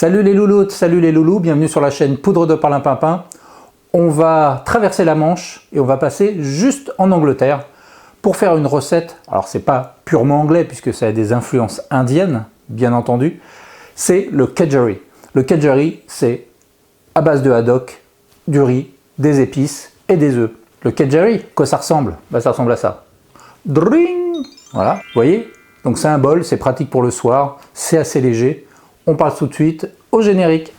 Salut les louloutes, salut les loulous, bienvenue sur la chaîne Poudre de Parlimpinpin. On va traverser la Manche et on va passer juste en Angleterre pour faire une recette. Alors c'est pas purement anglais puisque ça a des influences indiennes, bien entendu. C'est le kedgeree. Le kedgeree, c'est à base de haddock, du riz, des épices et des œufs. Le kedgeree, quoi ça ressemble? Ça ressemble à ça. Dring! Voilà, vous voyez? Donc c'est un bol, c'est pratique pour le soir, c'est assez léger. On passe tout de suite au générique.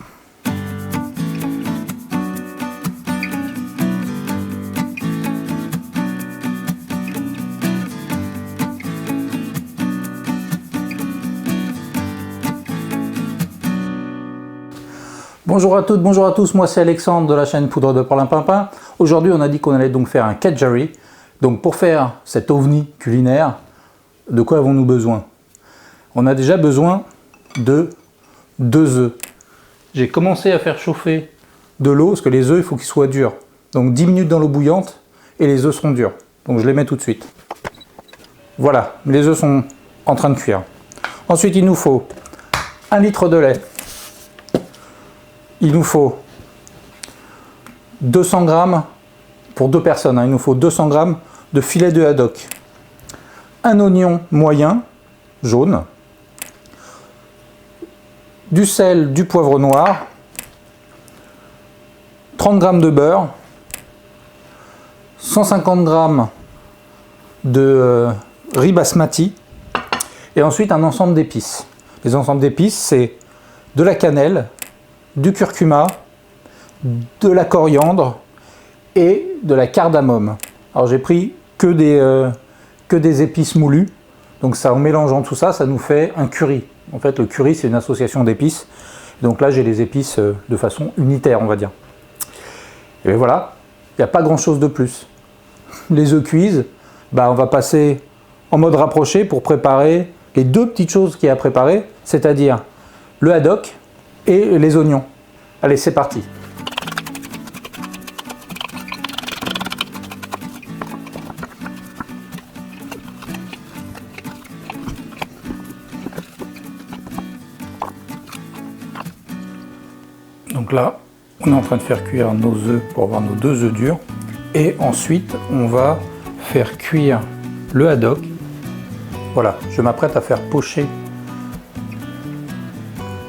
Bonjour à toutes, bonjour à tous, moi c'est Alexandre de la chaîne Poudre de Parlimpinpin. Aujourd'hui on a dit qu'on allait donc faire un kedgeree. Donc pour faire cet ovni culinaire, de quoi avons-nous besoin? On a déjà besoin de 2 œufs. J'ai commencé à faire chauffer de l'eau parce que les œufs il faut qu'ils soient durs. Donc 10 minutes dans l'eau bouillante et les œufs seront durs. Donc je les mets tout de suite. Voilà, les œufs sont en train de cuire. Ensuite il nous faut 1 litre de lait. Il nous faut 200 g pour 2 personnes. Il nous faut 200 g de filet de haddock. Un oignon moyen, jaune. Du sel, du poivre noir, 30 g de beurre, 150 g de riz basmati et ensuite un ensemble d'épices. Les ensembles d'épices, c'est de la cannelle, du curcuma, de la coriandre et de la cardamome. Alors j'ai pris que des épices moulues, donc ça, en mélangeant tout ça, ça nous fait un curry. En fait, le curry, c'est une association d'épices. Donc là, j'ai les épices de façon unitaire, on va dire. Et voilà, il n'y a pas grand-chose de plus. Les œufs cuisent, on va passer en mode rapproché pour préparer les 2 petites choses qu'il y a à préparer, c'est-à-dire le haddock et les oignons. Allez, c'est parti. Donc là, on est en train de faire cuire nos œufs pour avoir nos 2 œufs durs. Et ensuite, on va faire cuire le haddock. Voilà, je m'apprête à faire pocher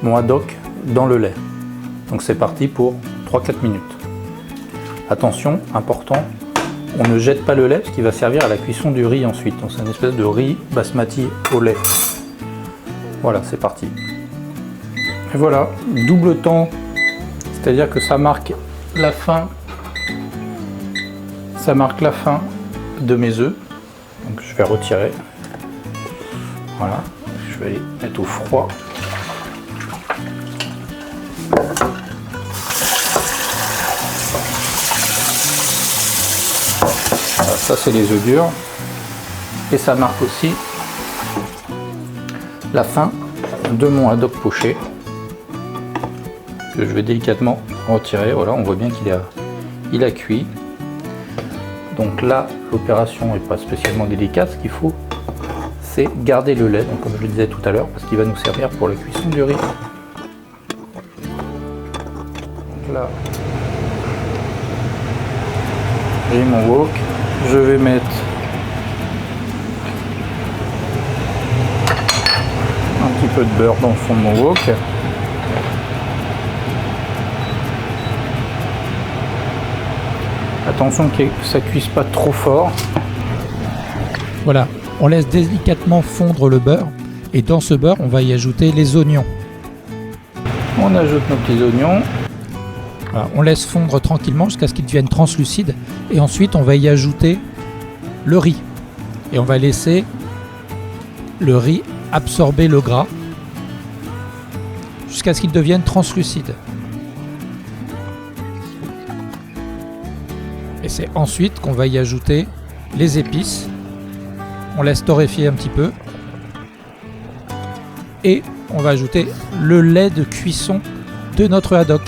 mon haddock dans le lait. Donc c'est parti pour 3-4 minutes. Attention, important, on ne jette pas le lait parce qu'il va servir à la cuisson du riz ensuite. Donc c'est une espèce de riz basmati au lait. Voilà, c'est parti. Et voilà, double temps. C'est-à-dire que ça marque la fin de mes œufs. Donc je vais retirer. Voilà, je vais les mettre au froid. Voilà, ça c'est les œufs durs. Et ça marque aussi la fin de mon haddock poché. Que je vais délicatement retirer. Voilà, on voit bien qu'il a cuit. Donc là, l'opération n'est pas spécialement délicate. Ce qu'il faut, c'est garder le lait, donc comme je le disais tout à l'heure, parce qu'il va nous servir pour la cuisson du riz. Donc là, j'ai mon wok. Je vais mettre un petit peu de beurre dans le fond de mon wok. Attention que ça ne cuise pas trop fort. Voilà, on laisse délicatement fondre le beurre et dans ce beurre, on va y ajouter les oignons. On ajoute nos petits oignons. Voilà, on laisse fondre tranquillement jusqu'à ce qu'ils deviennent translucides et ensuite on va y ajouter le riz. Et on va laisser le riz absorber le gras jusqu'à ce qu'il devienne translucide. Et c'est ensuite qu'on va y ajouter les épices. On laisse torréfier un petit peu. Et on va ajouter le lait de cuisson de notre haddock.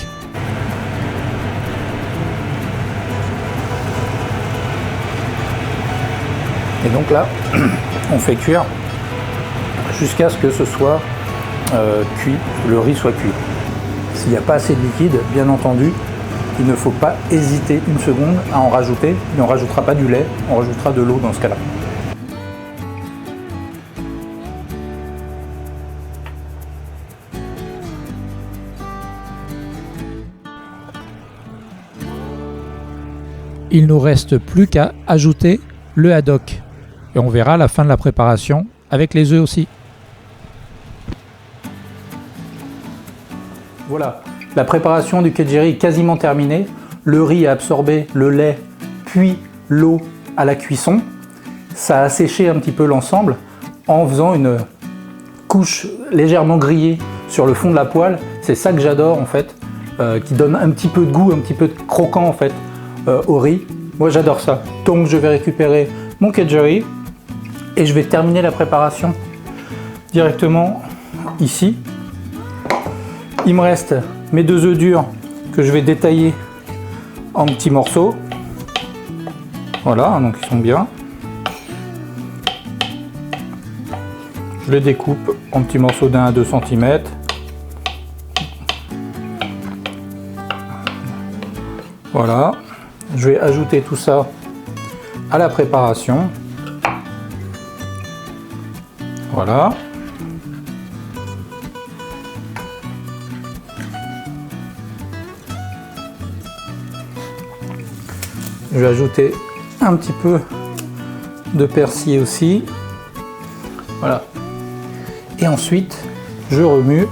Et donc là, on fait cuire jusqu'à ce que ce soit cuit, le riz soit cuit. S'il n'y a pas assez de liquide, bien entendu, il ne faut pas hésiter une seconde à en rajouter, mais on ne rajoutera pas du lait, on rajoutera de l'eau dans ce cas-là. Il nous reste plus qu'à ajouter le haddock. Et on verra à la fin de la préparation avec les œufs aussi. Voilà, la préparation du kedgeree est quasiment terminée. Le riz a absorbé le lait puis l'eau à la cuisson. Ça a séché un petit peu l'ensemble en faisant une couche légèrement grillée sur le fond de la poêle. C'est ça que j'adore en fait, qui donne un petit peu de goût, un petit peu de croquant en fait au riz. Moi j'adore ça. Donc je vais récupérer mon kedgeree et je vais terminer la préparation directement ici. Il me reste mes 2 œufs durs que je vais détailler en petits morceaux. Voilà, donc ils sont bien. Je les découpe en petits morceaux d'1 à 2 cm. Voilà. Je vais ajouter tout ça à la préparation. Voilà. Je vais ajouter un petit peu de persil aussi. Voilà. Et ensuite, je remue.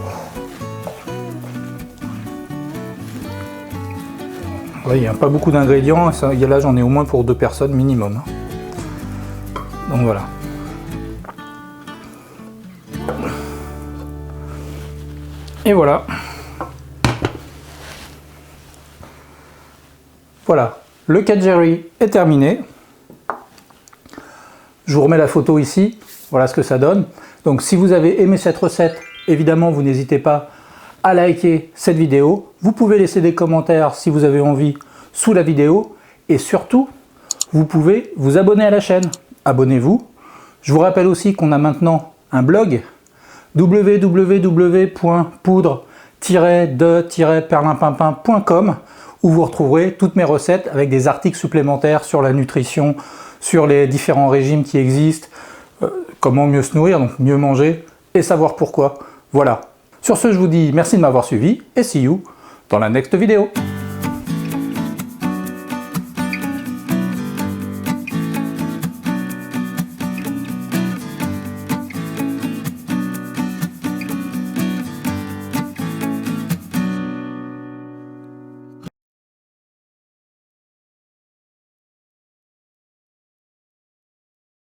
Il n'y a pas beaucoup d'ingrédients. Là, j'en ai au moins pour 2 personnes minimum. Donc voilà. Et voilà. Voilà. Le kedgeree est terminé. Je vous remets la photo ici. Voilà ce que ça donne. Donc si vous avez aimé cette recette, évidemment, vous n'hésitez pas à liker cette vidéo. Vous pouvez laisser des commentaires si vous avez envie sous la vidéo. Et surtout, vous pouvez vous abonner à la chaîne. Abonnez-vous. Je vous rappelle aussi qu'on a maintenant un blog www.poudre-de-perlimpinpin.com où vous retrouverez toutes mes recettes avec des articles supplémentaires sur la nutrition, sur les différents régimes qui existent, comment mieux se nourrir, donc mieux manger et savoir pourquoi. Voilà. Sur ce, je vous dis merci de m'avoir suivi et see you dans la next vidéo.